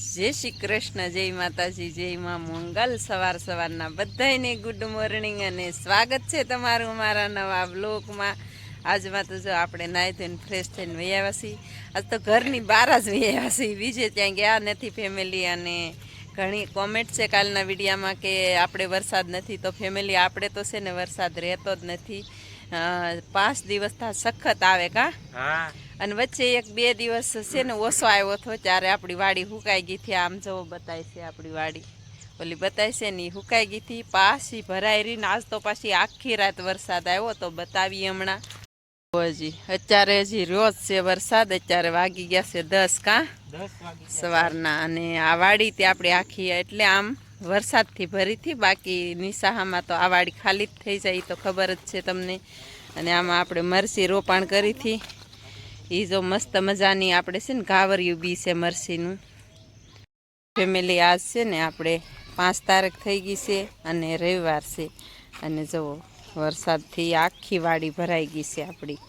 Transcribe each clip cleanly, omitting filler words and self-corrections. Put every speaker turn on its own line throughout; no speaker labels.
જય શ્રી કૃષ્ણ, જય માતાજી, જય માં મંગલ। સવારના બધાને ગુડ મોર્નિંગ અને સ્વાગત છે તમારું મારા નવા બ્લોગમાં। આજમાં તો જો આપણે નાહી ધોઈને ફ્રેશ થઈને વૈયા છીએ। આજ તો ઘરની બહાર જ વૈયા છીએ, બીજે ત્યાં ગયા નથી ફેમિલી। અને ઘણી કોમેન્ટ છે કાલના વિડીયામાં કે આપણે વરસાદ નથી, તો ફેમિલી આપણે તો છે ને વરસાદ રહેતો જ નથી। 5 દિવસ સખત આવે કા અને વચ્ચે 1-2 દિવસ છે ને ઓછો આવ્યો હતો, ત્યારે આપણી વાડી હુકાઈ ગઈ હતી। આમ જો બતાય છે આપણી વાડી, ઓલી બતાય છે ને હુકાઈ ગઈ હતી, પાછી ભરાઈ રહીને આજ તો પાછી આખી રાત વરસાદ આવ્યો તો બતાવીએ હમણાં। હજી અત્યારે રોજ છે વરસાદ। અત્યારે વાગી ગયા છે 10 કા સવારના। અને આ વાડી તે આપણી આખી એટલે આમ વરસાદથી ભરી હતી, બાકી નિશાહામાં તો આ વાડી ખાલી જ થઈ જાય તો ખબર જ છે તમને। અને આમાં આપણે મરસી રોપાણ કરી હતી, એ જો મસ્ત મજાની આપણે છે ને ઘાવરિયું બી છે મરસીનું ફેમિલી। આજ છે ને આપણે 5 તારીખ થઈ ગઈ છે અને રવિવાર છે, અને જુઓ વરસાદથી આખી વાડી ભરાઈ ગઈ છે આપણી।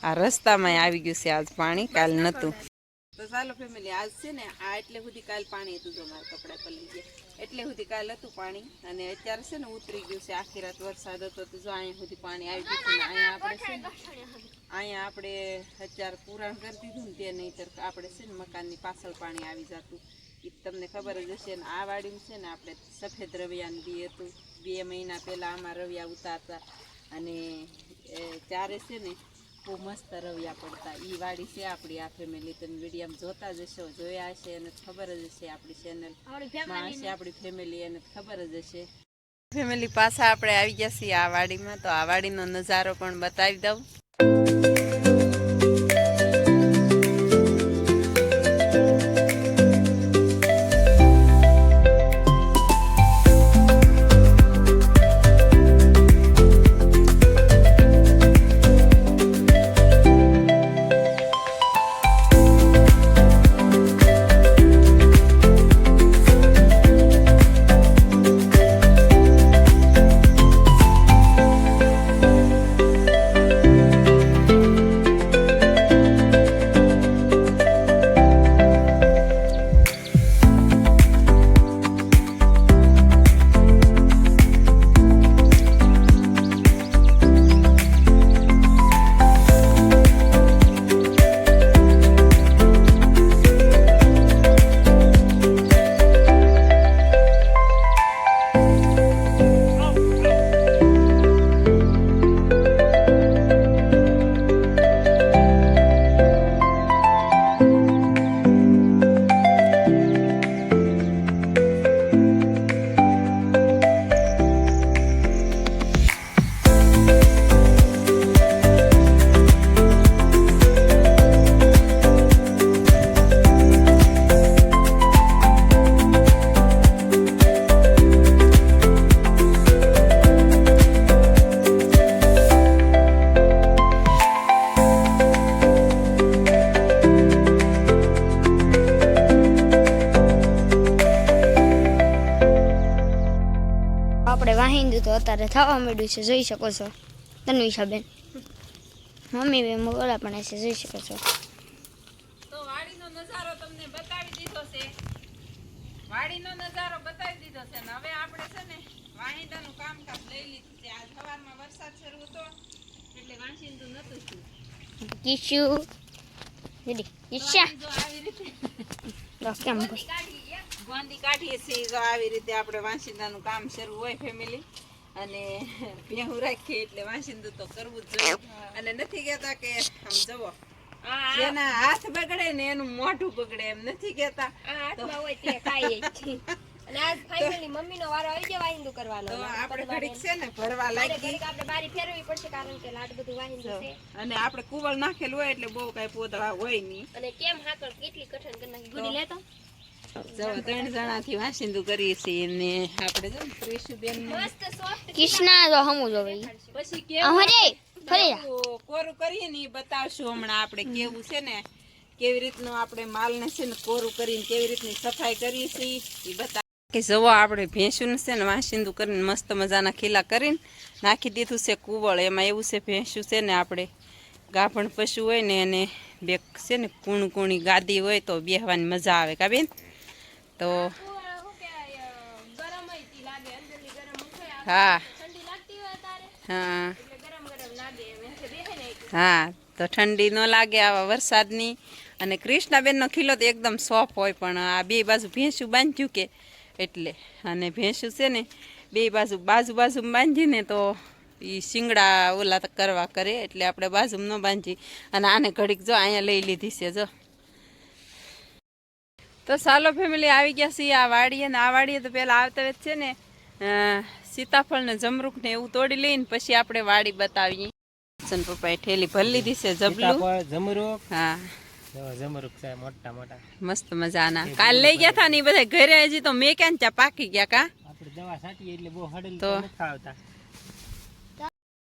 આ રસ્તામાં આવી ગયું છે આજ પાણી, કાલ નહોતું। તો ચાલો ફેમિલી, આજ છે ને આ એટલે સુધી કાલ પાણી હતું, જો મારા કપડાં પલળી ગયા એટલે સુધી કાલ હતું પાણી, અને અત્યારે છે ને ઉતરી ગયું છે। આખી રાત વરસાદ હતો તો જો અહીંયા સુધી પાણી આવી ગયું છે। અહીંયા આપણે છે ને અહીંયા આપણે અત્યારે પુરાણ કરી દીધું ને તે નહીંતર આપણે છે ને મકાનની પાછળ પાણી આવી જતું, એ તમને ખબર જ હશે। ને આ વાડીમાં છે ને આપણે સફેદ રવિયાનું બી હતું, 2 મહિના પહેલાં આમાં રવિયા ઉતારતા, અને ત્યારે છે ને બહુ મસ્ત રવિયા પડતા। એ વાડી છે આપણી આ ફેમિલી, તમે વિડીયોમાં જોતા જ હશો, જોયા હશે એને ખબર જ હશે, આપણી ચેનલમાં હશે આપણી ફેમિલી એને ખબર જ હશે। ફેમિલી પાછા આપણે આવી ગયા છીએ આ વાડીમાં, તો આ વાડીનો નજારો પણ બતાવી દઉં।
આપણે વાહિંદુ તો અત્યારે થવા માંડ્યું છે, જોઈ શકો છો તન્વિષાબેન, મમ્મી બે મોગલા પણ છે, જોઈ શકો છો।
તો વાડીનો નજારો તમને બતાવી દીધો છે, વાડીનો નજારો બતાવી દીધો છે, ને હવે આપણે છે ને વાહિંદાનું કામકાજ લઈ લીધું છે। આજ સવારમાં વરસાદ શરૂ હતો એટલે વાંસિંદુ નતું થયું।
કિશુ દીદી ઈચ્છા
આવી રીતે
કેમ
ગોંદી કાઢીએ છીએ, તો આવી રીતે આપણે વાંસિંદાનું કામ શરૂ હોય ફેમિલી। અને ભેહું રાખીએ એટલે વાંસિંદુ તો કરવું જ જોઈએ। અને નથી કહેતા કે આમ જુઓ જેના હાથ બગડે ને એનું મોઢું બગડે, એમ નથી કહેતા?
હાથમાં હોય તે ખાઈએ અને આજ ફાઇનલી મમ્મીનો વારો આવી ગયો વાહિંદુ કરવાનો,
તો આપણે ઘડીક છે ને ભરવા લાગી,
આપણે બારી ફેરવી પડશે કારણ કે લાડ બધું વાહિંદુ છે,
અને આપણે કુવળ નાખેલું હોય એટલે બહુ કઈ પોદળા હોય નહીં।
અને કેમ હાકર કેટલી કઠણ કરી નાખી ગુડી લેતો
જો 3 જણાથી વાંસિંદુ કરીએ છીએ, ને આપણે જો પ્રેશુબેન
મસ્ત સોફ્ટ કિશના જો હમુ જોવે
પછી કેવું કોરું કરીએ ને એ બતાવશું હમણાં। આપણે કેવું છે ને કેવી રીતનું આપણે માલને છે ને કોરું કરીને કેવી રીતની સફાઈ કરીએ છીએ એ બતાવ કે જવો। આપણે ભેંસું છે ને વાંસિંદુ કરીને મસ્ત મજાના ખીલા કરીને નાખી દીધું છે કુવળ। એમાં એવું છે ભેંસું છે ને આપણે ગાભણ પશુ હોય ને એને બે છે ને કૂણી ગાદી હોય તો બેહવાની મજા આવે કા બેન? તો હા હા હા તો ઠંડી ન લાગે આવા વરસાદની. અને કૃષ્ણાબેનનો ખીલો તો એકદમ સોફ્ટ હોય, પણ આ બે બાજુ ભેંસું બાંધ્યું કે એટલે. અને ભેંસું છે ને બે બાજુ બાંધીને તો એ શિંગડા ઓલા કરવા કરે, એટલે આપણે બાજુમાં ન બાંધી. અને આને ઘડીક જો અહીંયા લઈ લીધી છે જો. તો ચાલો ફેમિલી આવી ગયા છીએ આ વાડીએ, ને આ વાડીએ તો પહેલાં આવતા વેત છે ને સીતાફળ ને જમરૂખ ને એવું તોડી લઈને પછી આપણે વાડી બતાવીએ. પપ્પાએ ઠેલી ભરી લીધી છે જબલું
જમરૂખ.
હા
જમરૂખ છે મોટા મોટા,
મસ્ત મજાના. કાલ લઈ ગયા હતા ને બધા ઘરે, હજી તો મેં ક્યાં ત્યાં પાકી ગયા કા.
આપણે દવા છાંટીએ એટલે બહુ હડેલ
તો
નથી ખાવતા.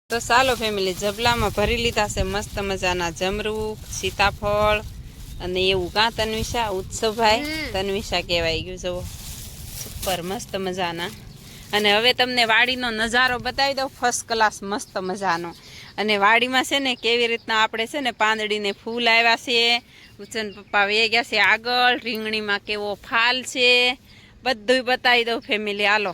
તો ચાલો ફેમિલી જબલામાં ભરી લીધા છે મસ્ત મજાના જમરૂખ, સીતાફળ અને એવું કાં તન્વિષા ઉત્સવભાઈ તન્વિષા કહેવાય ગયું જુઓ, સુપર મસ્ત મજાના. અને હવે તમને વાડીનો નજારો બતાવી દઉં, ફર્સ્ટ ક્લાસ મસ્ત મજાનો. અને વાડીમાં છે ને કેવી રીતના આપણે છે ને પાંદડીને ફૂલ આવ્યા છે, ઉચન પપ્પા વે ગયા છે આગળ, રીંગણીમાં કેવો ફાલ છે બધું બતાવી દઉં ફેમિલી. હાલો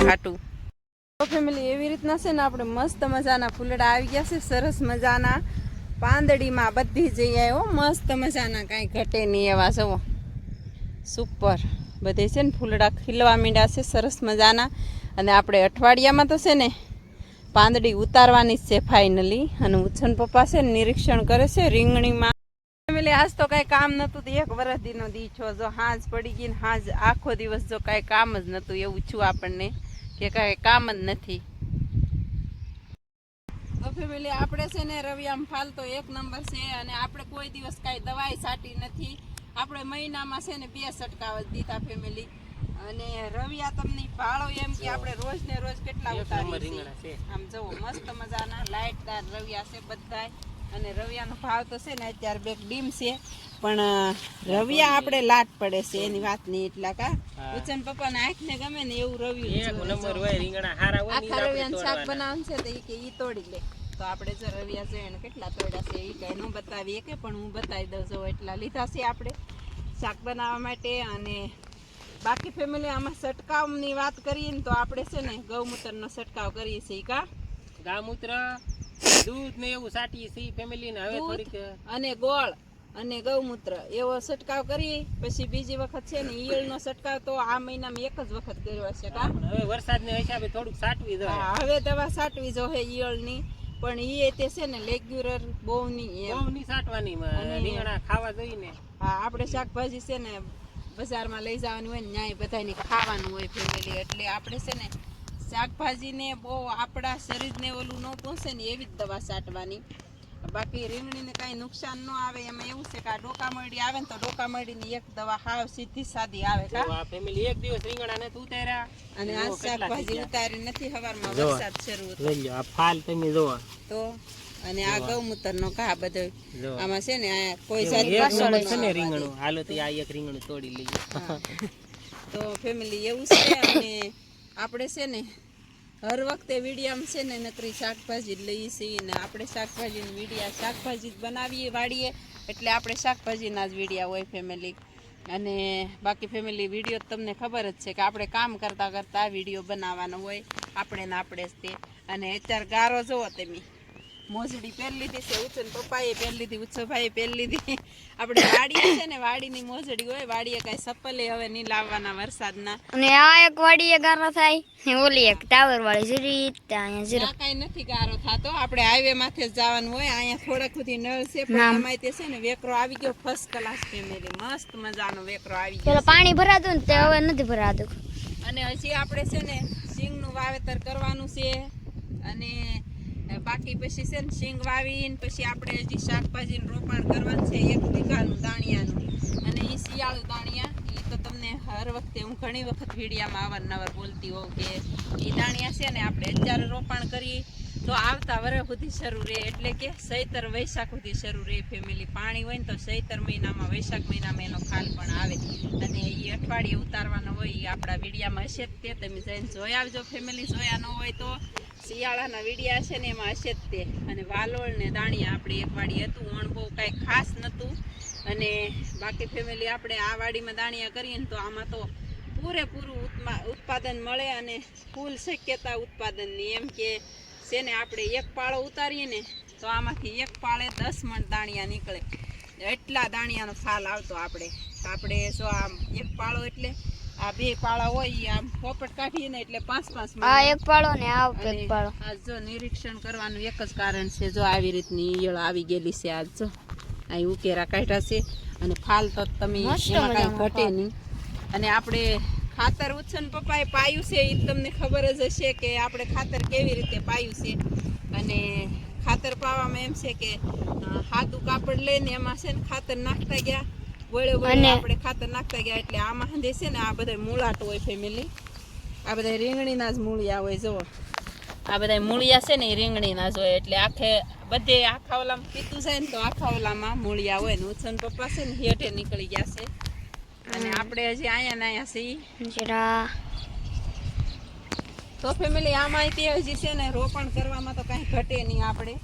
હાટું. તો ફેમિલી એવી રીતના છે ને આપણે મસ્ત મજાના ફૂલડા આવી ગયા છે, સરસ મજાના પાંદડીમાં બધી જઈ હો, મસ્ત મજાના કાંઈ ઘટે નહીં એવા જવો સુપર બધે છે ને ફૂલડા ખીલવા માંડ્યા છે સરસ મજાના. અને આપણે અઠવાડિયામાં તો છે ને પાંદડી ઉતારવાની જ છે ફાઇનલી. અને ઉછન પપ્પા છે ને નિરીક્ષણ કરે છે રીંગણીમાં. ફેમિલી આજ તો કાંઈ કામ નહોતું, તો એક વરસદીનો દી છો, જો હાંજ પડી ગઈ ને હાંજ આખો દિવસ જો કાંઈ કામ જ નહોતું એવું છું આપણને કે કાંઈ કામ જ નથી. તો ફેમિલી આપણે છે ને રવિયામાં ફાલ તો એક નંબર છે. અને આપણે કોઈ દિવસ કાંઈ દવાઈ છાંટી નથી, આપણે મહિનામાં છે ને 2 છંટકાવ જ દીધા ફેમિલી. અને રવિયા તમને ભાળો એમ કે આપણે રોજ ને રોજ કેટલા ઉતારીએ છીએ. આમ જુઓ મસ્ત મજાના લાઇટદાર રવિયા છે બધાય. અને રવિયાનો ભાવ તો છે ને અત્યારે બેક ડીમ છે, પણ રવિયા આપણે લાટ પડે છે એની વાત નહીં. એટલા કા ઉચન પપ્પાને આંખને ગમે ને એવું રવિયું આખા રવિયાનું શાક બનાવવાનું છે તો એ કે ઈ તોડી લે. તો આપણે જો રવિયા જોઈએ ને કેટલા તોડ્યા છે એ કઈ ન બતાવીએ કે, પણ હું બતાવી દઉં. જો એટલા લીધા છે આપણે શાક બનાવવા માટે. અને બાકી ફેમિલી આમાં છંટકાવની વાત કરીએ ને તો આપણે છે ને ગૌમૂત્રનો છંટકાવ કરીએ છીએ. કા
ગૌમૂત્ર દૂધ ને એવું સાટીએ છીએ ફેમિલી ને. હવે થોડીક
અને ગોળ અને ગૌમૂત્ર એવો છંટકાવ કરીએ. પછી બીજી વખત છે ને ઈયળનો છંટકાવ તો આ મહિનામાં એક જ વખત કર્યો છે. કા
હવે વરસાદના હિસાબે થોડુંક સાટવી દો.
હવે દવા સાટવી જોઈએ ઈયળની, પણ ઈ તે છે ને રેગ્યુલર બહુ નહીં
સાટવાની. રીંગણા ખાવા જોઈએ.
હા આપણે શાકભાજી છે ને બજારમાં લઈ જવાની હોય ને ન્યાય બધાને ખાવાનું હોય ફેમિલી. એટલે આપણે છે ને શાકભાજીને બહુ આપણા શરીરને ઓલું ન પહોંચે ને એવી જ દવા છાંટવાની. બાકી રીંગણીને કાંઈ નુકસાન ન આવે એમાં એવું છે કે આ ડોકામરડી આવે ને તો ડોકામરડીની એક દવા હાવ સીધી સાદી આવે.
કા ફેમિલી એક દિવસ રીંગણા નથી ઉતાર્યા
અને આ શાકભાજી ઉતારી નથી, હવારમાં વરસાદ શરૂ હતો.
આ ફાલ તમે જોવો તો.
અને આ ગૌમૂત્રનો ઘા બધો આમાં છે ને કોઈ
જાત છે ને રીંગણું. હાલો તો આ એક રીંગણું તોડી લઈએ.
તો ફેમિલી એવું છે. અને આપણે છે ને હર વખતે વિડીયામાં છે ને નકરી શાકભાજી જ લઈએ છીએ ને આપણે શાકભાજીની વિડીયા શાકભાજી જ બનાવીએ વાડીએ એટલે આપણે શાકભાજીના જ વિડીયા હોય ફેમિલી. અને બાકી ફેમિલી વિડીયો તમને ખબર જ છે કે આપણે કામ કરતાં કરતાં વિડીયો બનાવવાનો હોય આપણે ને આપણે જ તે. અને અત્યારે ગારો જુઓ તમે મોજડી પહેરી લીધી છે, ઉછન પપ્પાએ પહેરી લીધી, ઉછોભાઈએ પહેરી લીધી. આપણે વાડીએ છે ને વાડીની મોજડી હોય, વાડીએ કાંઈ સપ્પલે હવે નહીં લાવવાના વરસાદના.
અને આ એક વાડીએ ગારો થાય, ઓલી એક ટાવર વાળી જીરી ત્યાં જીરો
ત્યાં કાંઈ નથી ગારો થતો, આપણે હાઈવે માથે જ જવાનું હોય. અહીંયા થોડાક સુધી નળ છે પણ એમાંય તે છે ને વેકરો આવી ગયો ફર્સ્ટ ક્લાસ ફેમિલી, મસ્ત મજાનો વેકરો આવી ગયો.
પેલા પાણી ભરાતું ને તે હવે નથી ભરાતું.
અને હજી આપણે છે ને સિંગનું વાવેતર કરવાનું છે. અને બાકી પછી છે ને સિંગ વાવીને પછી આપણે હજી શાકભાજીનું રોપાણ કરવાનું છે 1 વીઘાનું દાણિયાનું. અને એ શિયાળુ દાણિયા એ તો તમને હર વખતે હું ઘણી વખત વિડીયામાં અવારનવાર બોલતી હોઉં કે એ દાણિયા છે ને આપણે અત્યારે રોપાણ કરીએ તો આવતા વર્ષ સુધી શરૂ રહે, એટલે કે ચૈતર વૈશાખ સુધી શરૂ રહે ફેમિલી. પાણી હોય ને તો ચૈતર મહિનામાં વૈશાખ મહિનામાં એનો ખાલ પણ આવે. અને એ અઠવાડિયે ઉતારવાનો હોય એ આપણા વિડીયામાં હશે જ તે, તમે જઈને જોઈ આવજો ફેમિલી. જોયા ન હોય તો શિયાળાના વિડીયા છે ને એમાં હશે જ તે. અને વાલોળ ને દાણિયા આપણે એક વાડી હતું, ઓણ બહુ કાંઈ ખાસ નહોતું. અને બાકી ફેમિલી આપણે આ વાડીમાં દાણિયા કરીએ ને તો આમાં તો પૂરેપૂરું ઉત્પાદન મળે અને ફૂલ શક્યતા ઉત્પાદનની. એમ કે છે ને આપણે એક પાળો ઉતારીએ ને તો આમાંથી એક પાળે 10 મણ દાણિયા નીકળે, એટલા દાણિયાનો ફાલ આવતો. આપણે જો આમ એક પાળો એટલે આ 2 પાળા હોય એ આમ પોપટ કાઢીએ ને એટલે 5-5 મણ.
આ એક પાળો ને આ એક પાળો.
આજ જો નિરીક્ષણ કરવાનું એક જ કારણ છે, જો આવી રીતની ઈયળ આવી ગયેલી છે. આજ જો અહીં ઉકેરા કાઢ્યા છે અને ફાલ તો તમે એમાં કાંઈ ઘટે નહીં. અને આપણે ખાતર ઉછન પપ્પાએ પાયું છે એ તમને ખબર જ હશે કે આપણે ખાતર કેવી રીતે પાયું છે. અને ખાતર પાવામાં એમ છે કે હાથું કાપડ લઈને એમાં છે ને ખાતર નાખતા ગયા, વળે વળે આપણે ખાતર નાખતા ગયા એટલે આમાં હંધે છે ને આ બધા મૂળાટ હોય ફેમિલી. આ બધા રીંગણીના જ મૂળિયા હોય. જુઓ આ બધા મૂળિયા છે ને એ રીંગણીના જ હોય, એટલે બધે આખા ઓલામાં પીતું જાય ને તો આખા ઓલામાં મૂળિયા હોય. ને ઉછન પપ્પા છે ને હેઠે નીકળી ગયા છે. અને આપણે હજી અહીંયા ને અહીંયા છીએ તો ફેમિલી. આમાં તે હજી છે ને રોપણ કરવામાં તો કાંઈ ઘટે નહીં આપણે.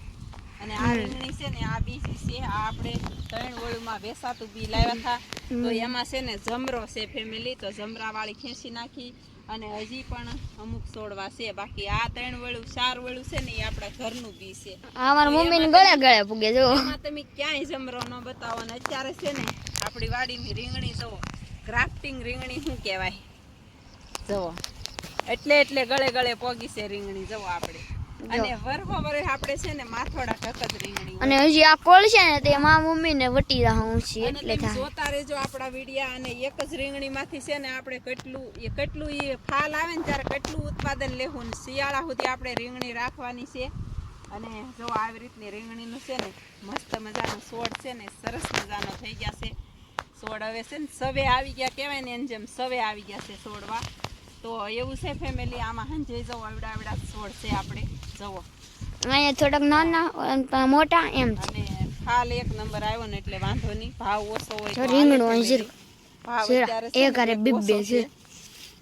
અને આ રીંગણી છે ને આ બીજી છે, આ આપણે 3 વળુમાં વેસાતું બી લાવ્યા હતા તો એમાં છે ને જમરો છે ફેમિલી, તો જમરાવાળી ખેંચી નાખી. અને હજી પણ અમુક છોડવા છે, બાકી આ 3 વળું 4 વળું છે ને એ આપણા ઘરનું બી છે.
અમારા મમ્મીને ગળે ગળે પૂગે જો.
એમાં તમે ક્યાંય જમરો ન બતાવો. ને અત્યારે છે ને આપણી વાડીની રીંગણી જુઓ, ગ્રાફ્ટિંગ રીંગણી શું કહેવાય જુઓ, એટલે ગળે ગળે પોગી છે રીંગણી જુઓ આપણે. અને વરહો વરહ આપણે છે ને માથોડા ઢક જ રીંગણી.
અને હજી આ કોળ છે ને તે મારા મમ્મીને વટી રહું છે એટલે
થાય. જોતા રહેજો આપણા વિડિયા. અને એક જ રીંગણીમાંથી છે ને આપણે કેટલું એ ફાલ આવે ને ત્યારે કેટલું ઉત્પાદન લેવું ને શિયાળા સુધી આપણે રીંગણી રાખવાની છે. અને જો આવી રીતની રીંગણીનું છે ને મસ્ત મજાનો છોડ છે ને સરસ મજાનો થઈ ગયા છે છોડ. હવે છે ને સવે આવી ગયા કહેવાય ને, એમ જેમ સવે આવી ગયા છે છોડવા. તો એવું છે ફેમિલી. આમાં હંજે જવો આવડા છોડ છે આપણે જવો.
અહીંયા થોડાક નાના મોટા એમ છે.
અને ફાલ 1 નંબર આવ્યો ને એટલે વાંધો નહીં. ભાવ ઓછો હોય તો
રીંગણું હજી
ભાવ અત્યારે
એક હારે બીબે છે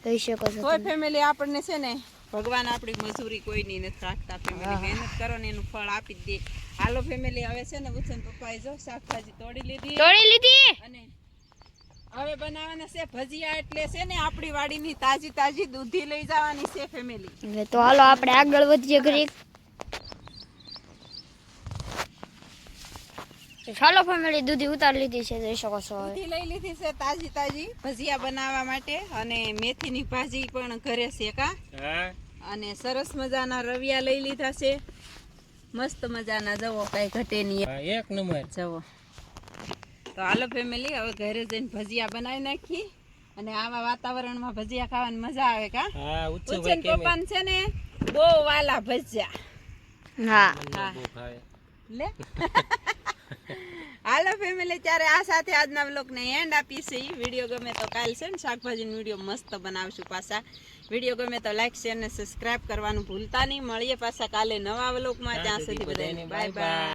કહી શકો છો.
કોઈ ફેમિલી આપણને છે ને ભગવાન આપણી મજૂરી કોઈની નથી રાખતા ફેમિલી. મહેનત કરો ને એનું ફળ આપી જ દે. હાલો ફેમિલી. હવે છે ને ઉછન પપ્પાએ જો શાકભાજી તોડી લીધી અને હવે બનાવવાના છે ભજીયા. એટલે છે ને આપણી વાડીની તાજી દૂધી લઈ જવાની છે ફેમિલી.
તો હાલો આપણે આગળ વધીએ ઘરે. ચાલો ફેમિલી દૂધી ઉતારી લીધી છે, જોઈ શકો છો.
દૂધી લઈ લીધી છે તાજી ભજીયા બનાવવા માટે. અને મેથીની ભાજી પણ ઘરે છે કા. અને સરસ મજાના રવિયા લઈ લીધા છે, મસ્ત મજાના. જવો કઈ ઘટે નહીં,
1 નંબર
જવો. તો હાલો ફેમિલી હવે ઘરે જઈને ભજીયા બનાવી નાખી. અને આવા વાતાવરણમાં ભજીયા ખાવાની મજા આવે કા. ઉછન પપ્પાને છે ને બહુ વાલા ભજીયા.
હા
લે હાલો ફેમિલી. ત્યારે આ સાથે આજના વ્લોગને એન્ડ આપીશું. વિડીયો ગમે તો કાલ છે ને શાકભાજીનો વિડીયો મસ્ત બનાવશું પાછા. વિડીયો ગમે તો લાઈક શેર ને સબસ્ક્રાઇબ કરવાનું ભૂલતા નહીં. મળીએ પાછા કાલે નવા વ્લોગમાં. ત્યાં સુધી બધાને બાય બાય.